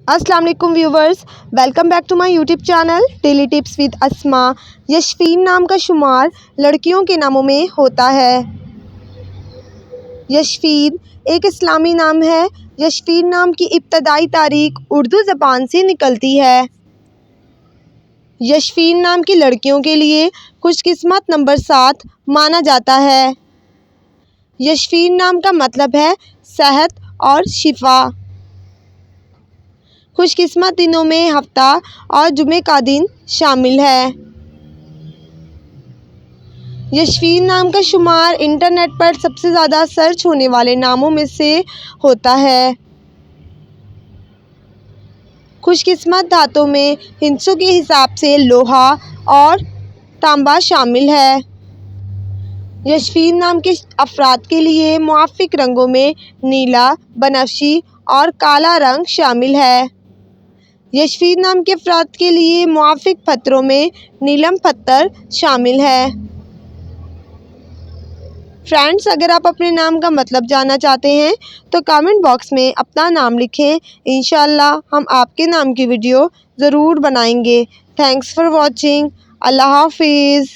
अस्सलाम वालेकुम viewers, welcome back to my YouTube channel daily tips with Asma. Yashfeen नाम का शुमार लड़कियों के नामों में होता है। यशफीन एक इस्लामी नाम है। यशफीन नाम की इब्तदाई तारीख उर्दू ज़बान से निकलती है। यशफीन नाम की लड़कियों के लिए खुशकिस्मत नंबर 7 माना जाता है। यशफीन नाम का मतलब है सेहत और शिफा। खुशकिस्मत दिनों में हफ्ता और जुमे का दिन शामिल है। यशफीन नाम का शुमार इंटरनेट पर सबसे ज़्यादा सर्च होने वाले नामों में से होता है। खुशकिस्मत धातों में हिस्सों के हिसाब से लोहा और तांबा शामिल है। यशफीन नाम के अफराद के लिए मुआफ़िक रंगों में नीला, बनफशी और काला रंग शामिल है। यशफीन नाम के अफराद के लिए मुआफ़िक पत्थरों में नीलम पत्थर शामिल है। फ्रेंड्स, अगर आप अपने नाम का मतलब जानना चाहते हैं तो कमेंट बॉक्स में अपना नाम लिखें। इंशाअल्लाह हम आपके नाम की वीडियो ज़रूर बनाएंगे। Thanks for watching. अल्लाह हाफिज़।